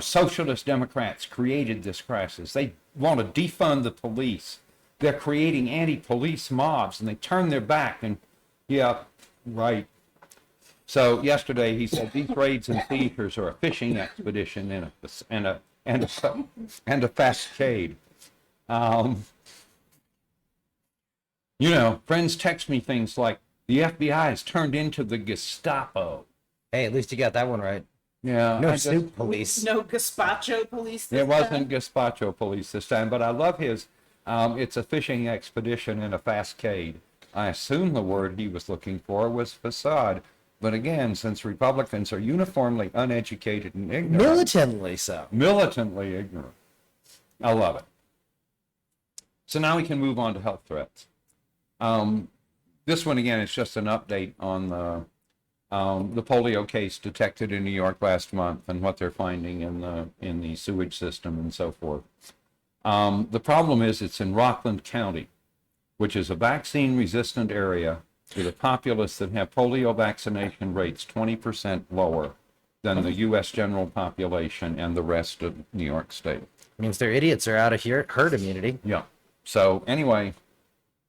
Socialist Democrats created this crisis. They want to defund the police. They're creating anti-police mobs, and they turn their back. And yeah, right. So yesterday he said these raids and seizures are a fishing expedition and a cascade. Friends text me things like the FBI is turned into the Gestapo. Hey, at least you got that one right. Yeah, No I just- Snoop police. No gazpacho police. this It wasn't time. Gazpacho police this time, but I love his. It's a fishing expedition and a cascade. I assume the word he was looking for was facade. But again, since Republicans are uniformly uneducated and ignorant, Militantly so. militantly ignorant, I love it. So now we can move on to health threats. This one again is just an update on the polio case detected in New York last month and what they're finding in the sewage system and so forth. The problem is it's in Rockland County, which is a vaccine-resistant area with a populace that have polio vaccination rates 20% lower than the U.S. general population and the rest of New York State. Means their idiots are out of here herd immunity. Yeah. So anyway,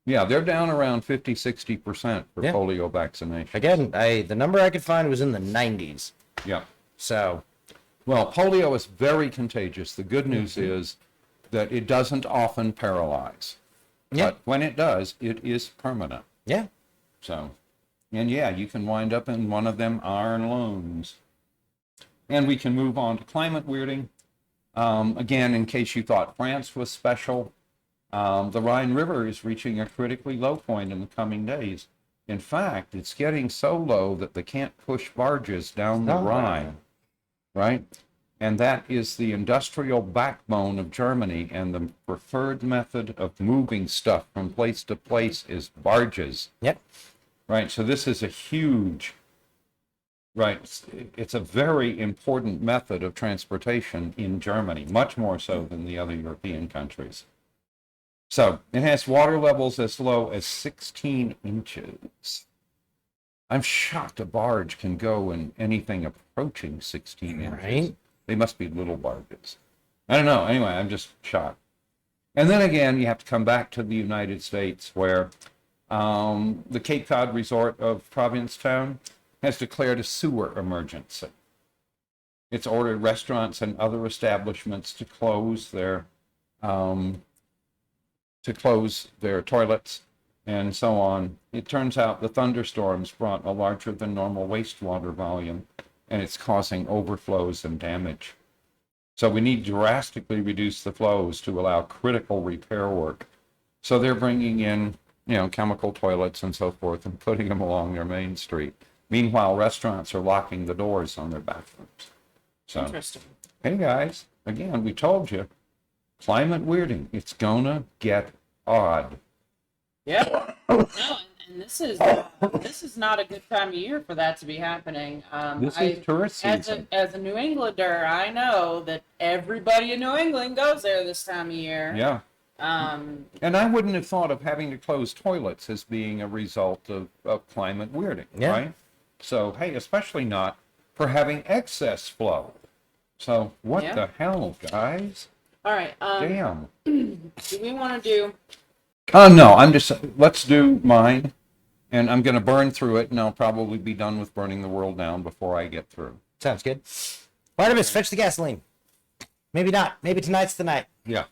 yeah, they're down around 50-60% for Yeah. polio vaccination. Again, the number I could find was in the 90s. Yeah. So, Well, polio is very contagious. The good news is that it doesn't often paralyze. Yeah. But when it does, it is permanent. yeah. So, and yeah, you can wind up in one of them iron lungs. And we can move on to climate weirding. Again, in case you thought France was special, the Rhine River is reaching a critically low point in the coming days. In fact, it's getting so low that they can't push barges down the Oh, wow. Rhine, right? And that is the industrial backbone of Germany, and the preferred method of moving stuff from place to place is barges. Yep. Right, so this is a huge Right. It's a very important method of transportation in Germany, much more so than the other European countries. So it has water levels as low as 16 inches. I'm shocked a barge can go in anything approaching 16 inches. Right. They must be little barges. I don't know. Anyway, I'm just shocked. And then again, you have to come back to the United States where the Cape Cod resort of Provincetown has declared a sewer emergency. It's ordered restaurants and other establishments to close their toilets and so on. It turns out the thunderstorms brought a larger than normal wastewater volume, and it's causing overflows and damage. So we need to drastically reduce the flows to allow critical repair work. So they're bringing in, chemical toilets and so forth and putting them along their main street. Meanwhile, restaurants are locking the doors on their bathrooms. So, Interesting. hey guys, again, we told you, climate weirding, it's gonna get odd. Yeah. No, and this is not a good time of year for that to be happening. This is tourist season. As a New Englander, I know that everybody in New England goes there this time of year. Yeah. And I wouldn't have thought of having to close toilets as being a result of climate weirding, right? So, hey, especially not for having excess flow. So, what the hell, guys? All right. Damn. Do we want to do? No, let's do mine. And I'm going to burn through it, and I'll probably be done with burning the world down before I get through. Sounds good. Barnabas, fetch the gasoline. Maybe not. Maybe tonight's the night. Yeah.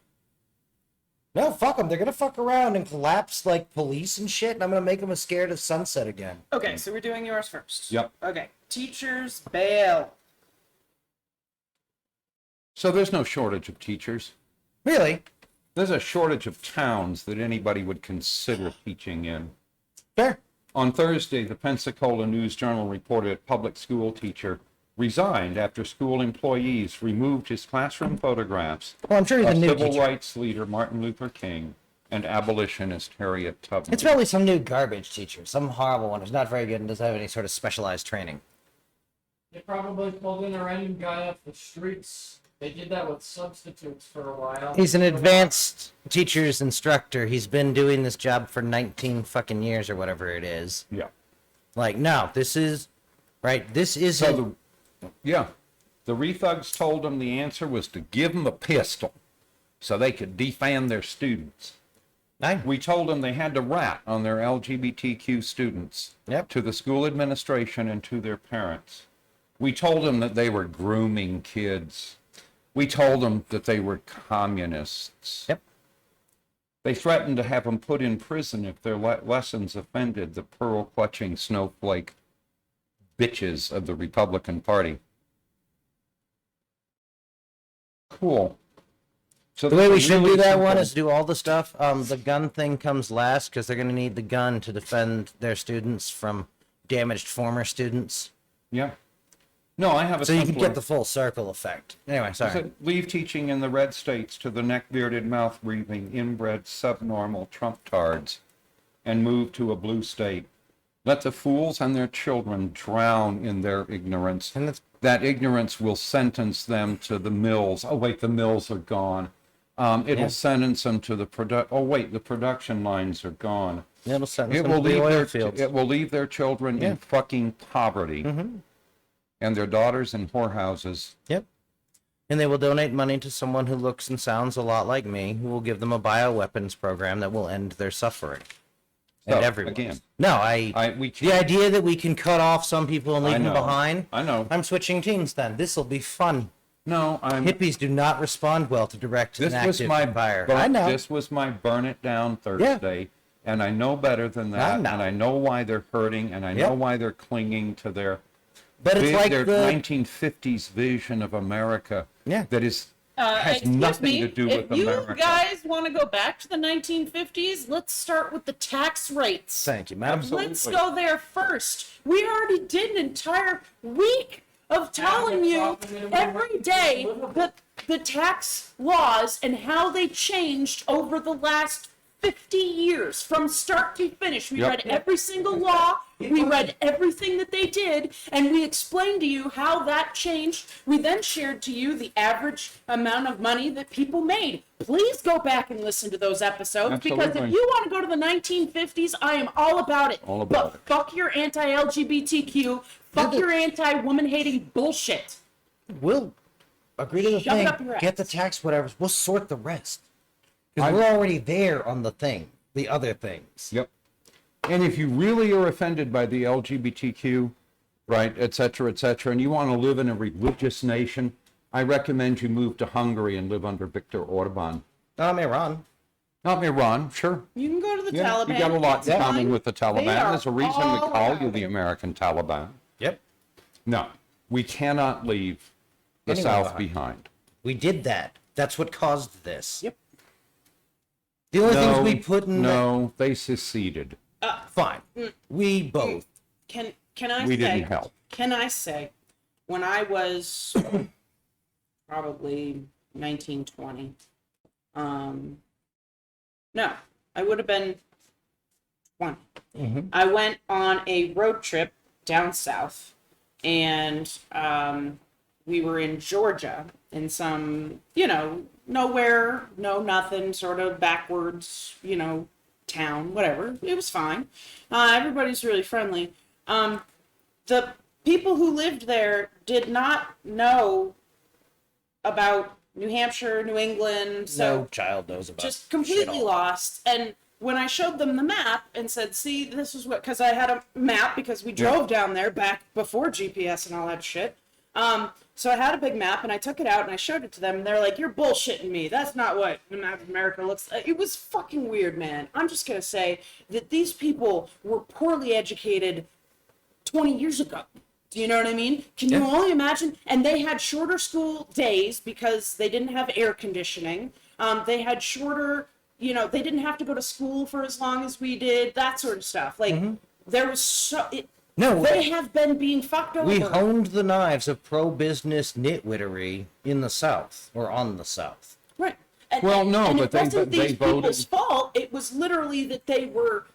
No, fuck them. They're going to fuck around and collapse like police and shit, and I'm going to make them scared of sunset again. Okay, so we're doing yours first. Yep. Okay. Teachers bail. So there's no shortage of teachers. Really? There's a shortage of towns that anybody would consider teaching in. Fair. On Thursday, the Pensacola News-Journal reported a public school teacher resigned after school employees removed his classroom photographs Well, I'm sure he's a of new civil teacher. rights leader Martin Luther King and abolitionist Harriet Tubman. It's probably some new garbage teacher, some horrible one who's not very good and doesn't have any sort of specialized training. They probably pulled in a random guy off the streets. They did that with substitutes for a while. He's an advanced teacher's instructor. He's been doing this job for 19 fucking years or whatever it is. Yeah. Like, no, this is, right, this isn't... The rethugs told them the answer was to give them a pistol so they could defend their students. We told them they had to rat on their LGBTQ students, to the school administration and to their parents. We told them that they were grooming kids. We told them that they were communists. They threatened to have them put in prison if their lessons offended the pearl-clutching snowflake bitches of the Republican Party. Cool. So The way we should really do that simple- one is do all the stuff. The gun thing comes last because they're going to need the gun to defend their students from damaged former students. Yeah. No, I have a So you can simpler. get the full circle effect. Anyway, sorry. So leave teaching in the red states to the neck-bearded, mouth-breathing, inbred, subnormal Trump-tards and move to a blue state. Let the fools and their children drown in their ignorance. And that's, That ignorance will sentence them to the mills. Oh, wait, the mills are gone. It'll sentence them to the the production lines are gone. it'll sentence It them will to the leave oil their fields. it will leave their children in fucking poverty, and their daughters in whorehouses. And they will donate money to someone who looks and sounds a lot like me, who will give them a bioweapons program that will end their suffering. So, And everyone. again, No, we the idea that we can cut off some people and leave I them know. behind. I know. I'm switching teams then. This will be fun. No, Hippies do not respond well to direct and This was active my fire. burn, I know. This was my burn it down Thursday, and I know better than that, know. and I know why they're hurting, and I know why they're clinging to their But it's like their the 1950s vision of America. That is has Excuse nothing me, to do if with you America. guys want to go back to the 1950s, let's start with the tax rates. Thank you, madam. Let's go there first. We already did an entire week of telling you every day the tax laws and how they changed over the last 50 years from start to finish. We Yep. read every single law. We read everything that they did, and we explained to you how that changed. We then shared to you the average amount of money that people made. Please go back and listen to those episodes, because if Absolutely. you want to go to the 1950s, I am all about it. All about but it. fuck your anti-LGBTQ, fuck your anti-woman hating bullshit. We'll agree to the Shove it thing, up your get the ass. tax, whatever. We'll sort the rest. Because we're already there on the other things. Yep. And if you really are offended by the LGBTQ, right, et cetera, and you want to live in a religious nation, I recommend you move to Hungary and live under Viktor Orban. Iran. Not Iran, sure. You can go to the Yeah, Taliban. you got a lot in It's common fine. with the They Taliban. are There's a reason we all call you about the it. American Taliban. Yep. No, we cannot leave the Anyone South behind. behind. We did that. That's what caused this. Yep. The only things No, we put in no, they seceded. fine. We both. Can I We say? didn't help. Can I say, when I was probably 19, 20, no, I would have been 20. I went on a road trip down south, and we were in Georgia in some, nowhere, no nothing, sort of backwards, town, whatever. It was fine. Everybody's really friendly. The people who lived there did not know about New Hampshire, New England, so No child knows about just shit completely all. lost. And when I showed them the map and said, see, this is what, because I had a map because we drove down there back before GPS and all that shit. So I had a big map and I took it out and I showed it to them and they're like, you're bullshitting me. That's not what the map of America looks like. It was fucking weird, man. I'm just going to say that these people were poorly educated 20 years ago. Do you know what I mean? Can you only imagine? And they had shorter school days because they didn't have air conditioning. They had shorter, they didn't have to go to school for as long as we did, that sort of stuff. Like, there was they have been being fucked over. We honed the knives of pro-business nitwittery in the South, or on the South. Right. And, Well, no, and but it they wasn't these voted. people's fault. It was literally that they were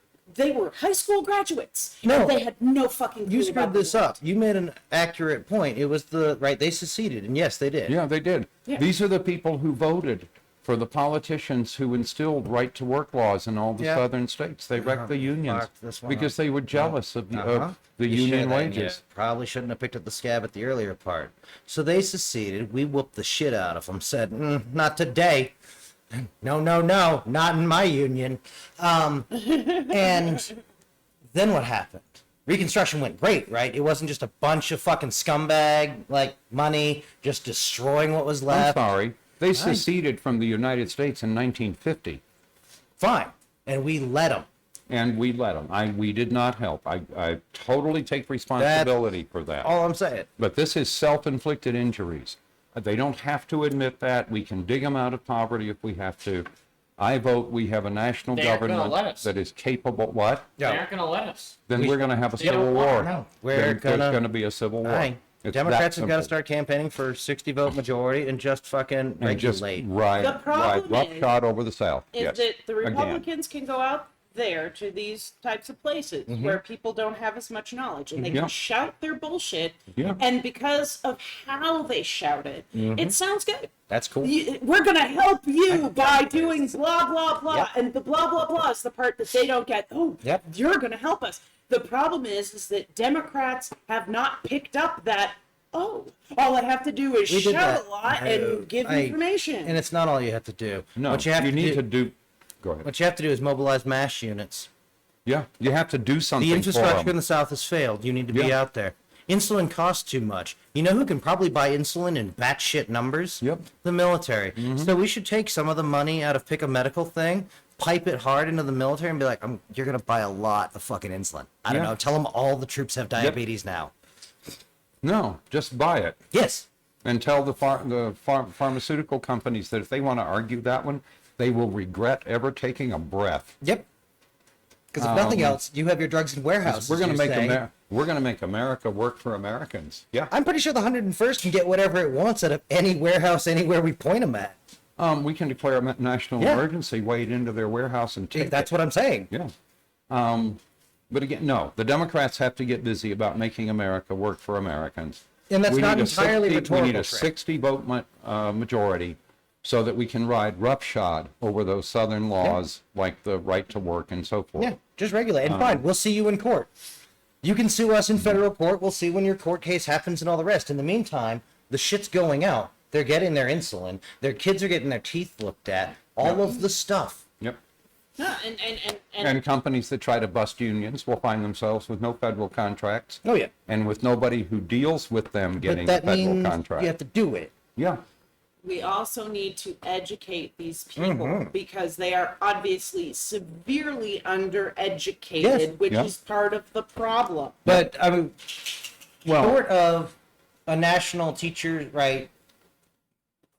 high school graduates. No. And they had no fucking clue You about screwed the this world. up. You made an accurate point. It was they seceded, and yes, they did. Yeah, they did. Yeah. These are the people who voted for the politicians who instilled right-to-work laws in all the Yeah. southern states. They wrecked the unions fucked this one because up. they were jealous of the, Uh-huh. of the You union shared that, and you wages. probably shouldn't have picked up the scab at the earlier part. So they seceded. We whooped the shit out of them. Said, not today. No, not in my union. And then what happened? Reconstruction went great, right? It wasn't just a bunch of fucking scumbag, money, just destroying what was I'm left. sorry. They seceded from the United States in 1950, Fine. And we let them. and we let them. We did not help. I totally take responsibility for that. All I'm saying. But this is self-inflicted injuries. They don't have to admit that. We can dig them out of poverty if we have to. I vote we have a national They aren't gonna let government us. that is capable. What? They aren't going to let us. Then we're going to have a They civil don't want war. to. No, There's going to be a civil war. Aye. It's Democrats that have got to simple. start campaigning for 60 vote majority and just fucking And just regulate. ride, The problem rough is- shot over the South. Is Yes. that the Again. Republicans can go out there to these types of places where people don't have as much knowledge and they Yeah. can shout their bullshit. Yeah. And because of how they shout it, it sounds good. That's cool. We're going to help you by doing blah, blah, blah. Yep. And the blah, blah, blah is the part that they don't get. Oh, Yep. you're going to help us. The problem is that Democrats have not picked up that, all I have to do is We did shout that. a lot No, and give information. And it's not all you have to do. No, what you have to need do, to do. Go ahead. What you have to do is mobilize mass units. Yeah, you have to do something The for infrastructure in them. the South has failed. You need to be Yeah. out there. Insulin costs too much. You know who can probably buy insulin in batshit numbers? Yep. The military. So we should take some of the money out of Pick a Medical thing, pipe it hard into the military, and be like, you're going to buy a lot of fucking insulin. I don't Yeah. know. Tell them all the troops have diabetes now. No, just buy it. Yes. And tell the pharmaceutical companies that if they want to argue that one, they will regret ever taking a breath. Yep. Because if nothing else, you have your drugs in warehouses. We're going to you make say. we're going to make America work for Americans. Yeah. I'm pretty sure the 101st can get whatever it wants out of any warehouse anywhere we point them at. We can declare a national Yeah. emergency, wade into their warehouse and take That's what I'm saying. it. Yeah. But again, no, the Democrats have to get busy about making America work for Americans. And that's We not need a entirely 60 We need rhetorical a trick. 60 vote majority so that we can ride roughshod over those Southern laws like the right to work and so forth. Yeah, just regulate. And fine, we'll see you in court. You can sue us in federal court. We'll see when your court case happens and all the rest. In the meantime, the shit's going out. They're getting their insulin. Their kids are getting their teeth looked at. All of the stuff. Yep. No, And companies that try to bust unions will find themselves with no federal contracts Oh, yeah. and with nobody who deals with them But getting a that federal means contract. you have to do it. Yeah. we also need to educate these people because they are obviously severely undereducated, Yes. which Yeah. is part of the problem. But, I mean, Well, short of a national teacher, right,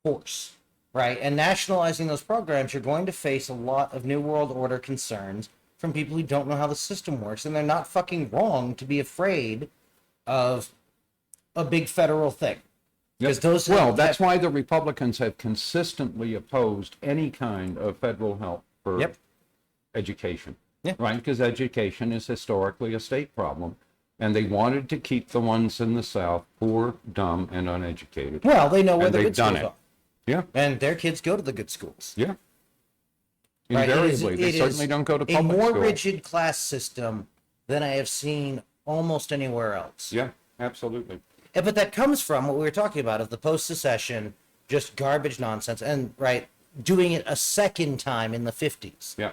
course, right, and nationalizing those programs, you're going to face a lot of New World Order concerns from people who don't know how the system works, and they're not fucking wrong to be afraid of a big federal thing. Because those well, that's why the Republicans have consistently opposed any kind of federal help for Yep. education. Yeah. Right? Because education is historically a state problem. And they wanted to keep the ones in the South poor, dumb, and uneducated. Well, they know where And the they've good done schools it. are, Yeah. and their kids go to the good schools. Yeah. Right? Invariably. They certainly don't go to a public more school. rigid class system than I have seen almost anywhere else. Yeah, absolutely. But that comes from what we were talking about of the post-secession, just garbage nonsense, and right, doing it a second time in the 50s. Yeah.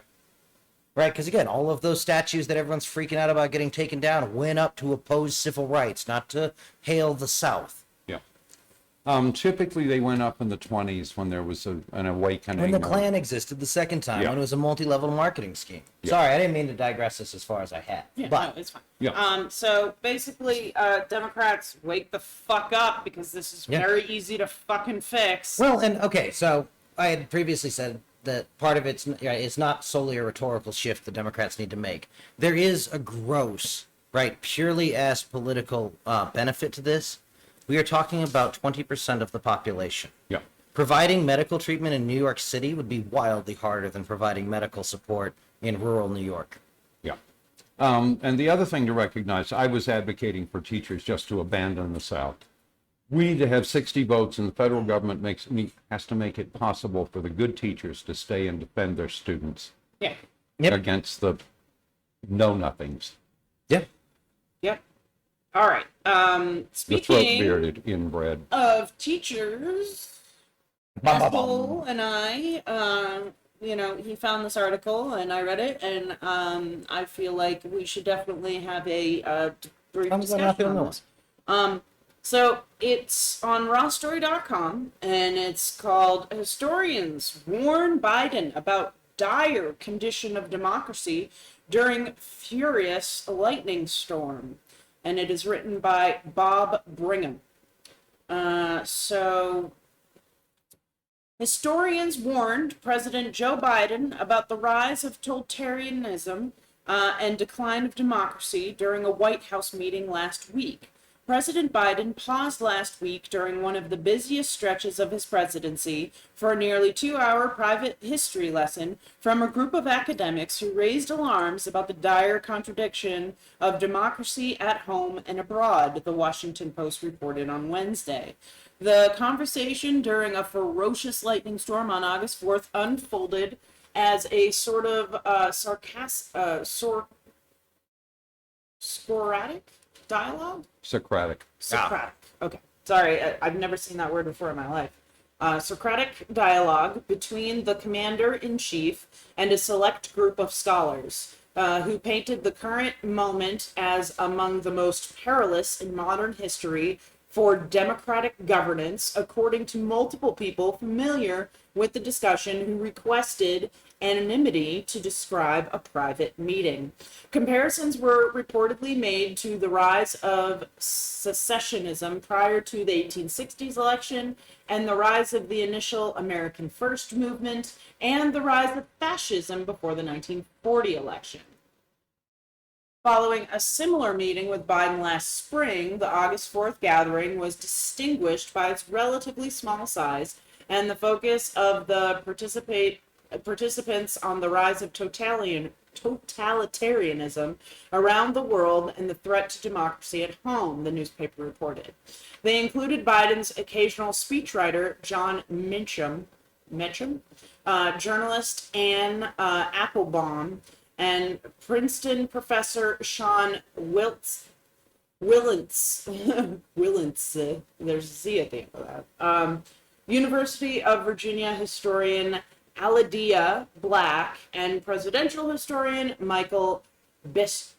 Right, because again, all of those statues that everyone's freaking out about getting taken down went up to oppose civil rights, not to hail the South. Yeah. Typically, they went up in the 20s when there was an awakening. When the of- Klan existed the second time, Yeah. when it was a multi-level marketing scheme. Yeah. Sorry, I didn't mean to digress this as far as I had. Yeah, but no, it's fine. Yeah. So basically, Democrats, wake the fuck up because this is Yeah. very easy to fucking fix. well, and okay, so I had previously said that part of it's not solely a rhetorical shift the Democrats need to make. There is a gross, right, purely as political benefit to this. We are talking about 20% of the population. Yeah. Providing medical treatment in New York City would be wildly harder than providing medical support in rural New York. Yeah. And the other thing to recognize, I was advocating for teachers just to abandon the South. We need to have 60 votes, and the federal government has to make it possible for the good teachers to stay and defend their students Yeah. Yep. against the know-nothings, Yep. Yep. All right. the Speaking throat-bearded inbred. of teachers, Bum, bum, Ethel and I, he found this article and I read it, and I feel like we should definitely have a brief I'm gonna not discussion know on this. So it's on rawstory.com, and it's called "Historians Warn Biden About Dire Condition of Democracy During Furious Lightning Storm," and it is written by Bob Brigham. Historians warned President Joe Biden about the rise of totalitarianism and decline of democracy during a White House meeting last week. President Biden paused last week during one of the busiest stretches of his presidency for a nearly 2-hour private history lesson from a group of academics who raised alarms about the dire contradiction of democracy at home and abroad, the Washington Post reported on Wednesday. The conversation during a ferocious lightning storm on August 4th unfolded as a sort of sporadic dialogue? Socratic. Socratic. Okay. Sorry, I've never seen that word before in my life. Socratic dialogue between the commander-in-chief and a select group of scholars who painted the current moment as among the most perilous in modern history for democratic governance, according to multiple people familiar with the discussion who requested anonymity to describe a private meeting. Comparisons were reportedly made to the rise of secessionism prior to the 1860s election, and the rise of the initial American First movement, and the rise of fascism before the 1940 election. Following a similar meeting with Biden last spring, the August 4th gathering was distinguished by its relatively small size and the focus of the participants on the rise of totalitarianism around the world and the threat to democracy at home, the newspaper reported. They included Biden's occasional speechwriter, John Mitchum, journalist Anne Applebaum, and Princeton professor Sean Willents, there's a Z at the end of that, University of Virginia historian Aladia Black, and presidential historian Michael Beschloss.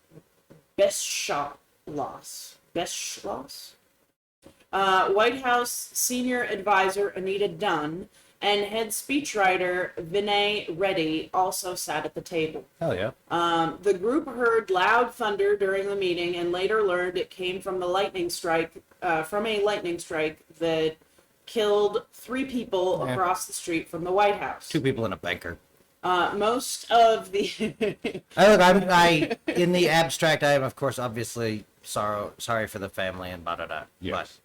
White House senior advisor Anita Dunn and head speechwriter Vinay Reddy also sat at the table. Hell yeah. The group heard loud thunder during the meeting and later learned it came from a lightning strike that killed 3 people across the street from the White House. 2 people in a bunker. Most of the I in the abstract, I am of course obviously sorry for the family and Bada. Yes.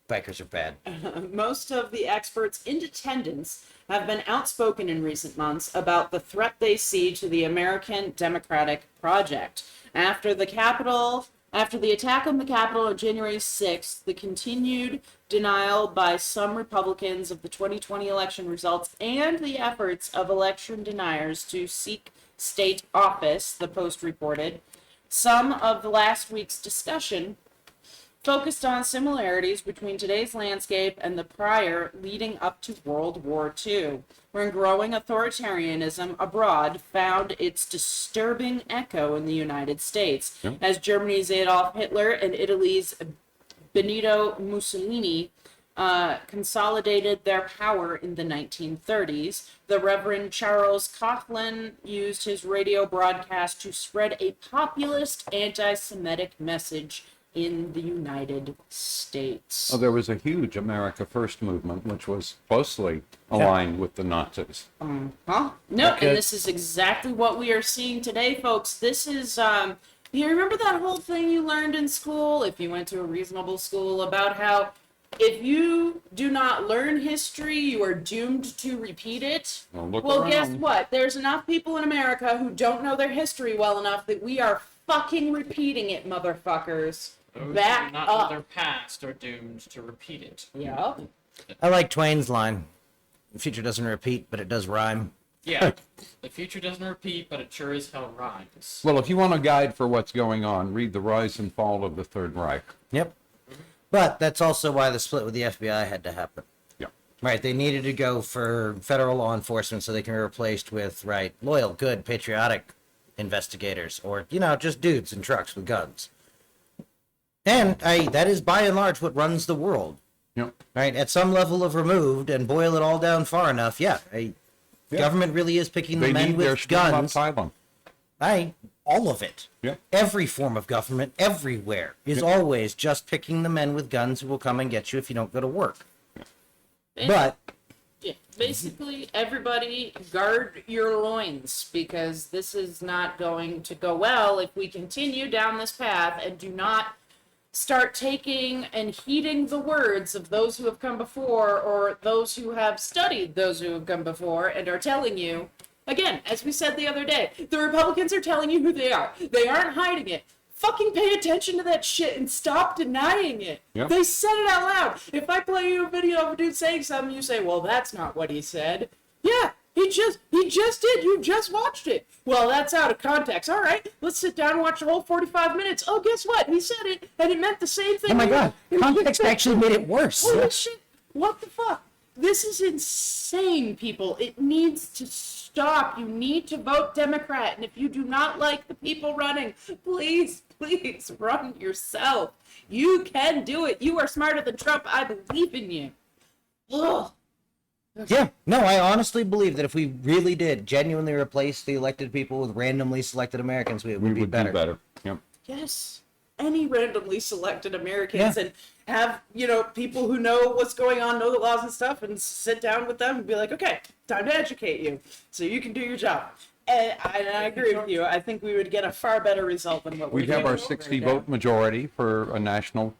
But bikers are bad. most of the experts in attendance have been outspoken in recent months about the threat they see to the American democratic project. After the attack on the Capitol on January 6th, the continued denial by some Republicans of the 2020 election results and the efforts of election deniers to seek state office, the Post reported, some of the last week's discussion focused on similarities between today's landscape and the prior leading up to World War II, when growing authoritarianism abroad found its disturbing echo in the United States, as Germany's Adolf Hitler and Italy's Benito Mussolini consolidated their power in the 1930s. The Reverend Charles Coughlin used his radio broadcast to spread a populist anti-Semitic message in the United States. Oh, there was a huge America First movement, which was closely aligned with the Nazis. No, and this is exactly what we are seeing today, folks. This is, you remember that whole thing you learned in school, if you went to a reasonable school, about how if you do not learn history, you are doomed to repeat it? Well, guess what? There's enough people in America who don't know their history well enough that we are fucking repeating it, motherfuckers. Those Back who do not up. know their past are doomed to repeat it. Yeah. I like Twain's line. The future doesn't repeat, but it does rhyme. Yeah. The future doesn't repeat, but it sure as hell rhymes. Well, if you want a guide for what's going on, read The Rise and Fall of the Third Reich. Yep. But that's also why the split with the FBI had to happen. Yeah. Right, they needed to go for federal law enforcement so they can be replaced with, loyal, good, patriotic investigators, or, just dudes in trucks with guns. And that is by and large what runs the world. Yep. Right, at some level of removed and boil it all down far enough, government really is picking the They men need their with string guns. asylum. All of it. Yeah. Every form of government, everywhere, is always just picking the men with guns who will come and get you if you don't go to work. But Yeah, basically, everybody guard your loins, because this is not going to go well if we continue down this path and do not start taking and heeding the words of those who have come before, or those who have studied those who have come before and are telling you, again, as we said the other day, the Republicans are telling you who they are. They aren't hiding it. Fucking pay attention to that shit and stop denying it. Yep. They said it out loud. If I play you a video of a dude saying something, you say, well, that's not what he said. Yeah, he just did. You just watched it. Well, that's out of context. All right, let's sit down and watch the whole 45 minutes. Oh, guess what? He said it, and it meant the same thing. oh my god, context actually made it worse. Holy shit. What the fuck? This is insane, people. It needs to stop. You need to vote Democrat. And if you do not like the people running, please run yourself. You can do it. You are smarter than Trump. I believe in you. Ugh. Yeah, no, I honestly believe that if we really did genuinely replace the elected people with randomly selected Americans, we would be better. do better. Yep. Yes. Any randomly selected Americans, Yeah. and have, people who know what's going on, know the laws and stuff, and sit down with them and be like, okay, time to educate you so you can do your job. And I agree with you. I think we would get a far better result than what We'd we're have our getting right 60 now. vote majority for a national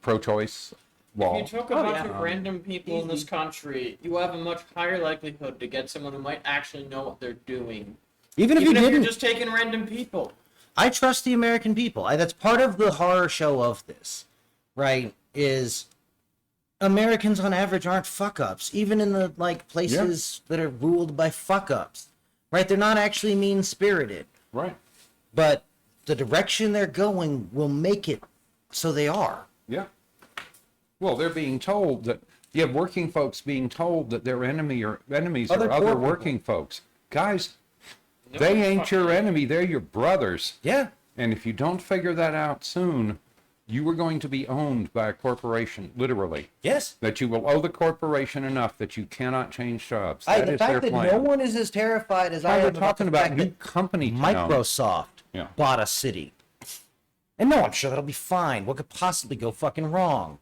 pro-choice wall. If you took a Oh, bunch yeah. of random people in this Easy. country, you have a much higher likelihood to get someone who might actually know what they're doing. Even if Even you if didn't, you're just taking random people. I trust the American people. That's part of the horror show of this, right? Is Americans on average aren't fuck ups, even in the like places that are ruled by fuck ups, right? They're not actually mean spirited, Right. but the direction they're going will make it so they are. Yeah. Well, they're being told that you have working folks being told that their enemies Other are other poor working folks. Guys, No they ain't fucking- your enemy. They're your brothers. Yeah. And if you don't figure that out soon, you are going to be owned by a corporation, literally. Yes. That you will owe the corporation enough that you cannot change jobs. The That is their fact that plan. no one is as terrified as I We're am talking the about fact new that company town. Microsoft Yeah. bought a city. And no, I'm sure that'll be fine. What could possibly go fucking wrong?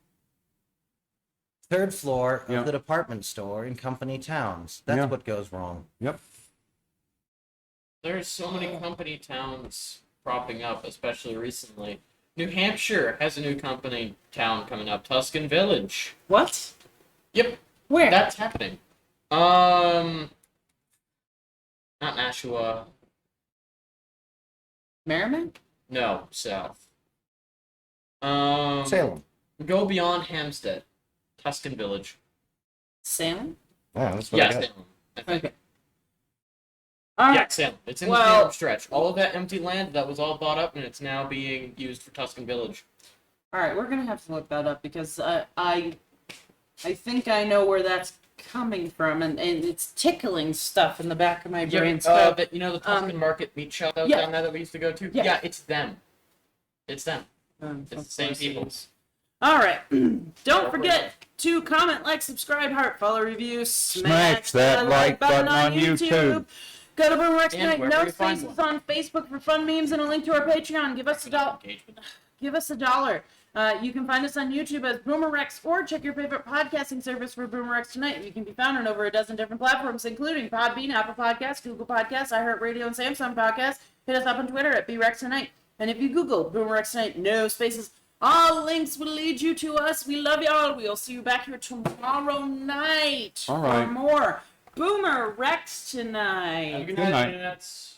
Third floor of Yeah. the department store in company towns. That's Yeah. what goes wrong. Yep. There's so many company towns propping up, especially recently. New Hampshire has a new company town coming up, Tuscan Village. What? Yep, Where? that's happening. Not Nashua. Merriman? No, south. Salem. Go beyond Hampstead. Tuscan Village. Salem? Yeah, that's what I Yeah, got. Salem. I think. Okay. All Yeah, right. Salem. It's in the Well- Salem stretch. All of that empty land that was all bought up, and it's now being used for Tuscan Village. All right, we're gonna have to look that up because I think I know where that's coming from, and it's tickling stuff in the back of my brain. So, You know the Tuscan Market meat shop that was yeah. down there that we used to go to? Yeah. Yeah, it's them. It's them. It's the of same course it people. is. All right. Don't forget to comment, like, subscribe, heart, follow, review, Smash that like button on YouTube. Go to BoomerRexTonight. And wherever No you find spaces one. on Facebook for fun memes and a link to our Patreon. Give us Engagement. $1. You can find us on YouTube as BoomerRex or check your favorite podcasting service for BoomerRexTonight. We can be found on over a dozen different platforms, including Podbean, Apple Podcasts, Google Podcasts, iHeartRadio, and Samsung Podcasts. Hit us up on Twitter at BRexTonight. And if you Google BoomerRexTonight, no spaces, all links will lead you to us. We love y'all. We'll see you back here tomorrow night All right. for more BoomerRexTonight. Have a good Good night. night.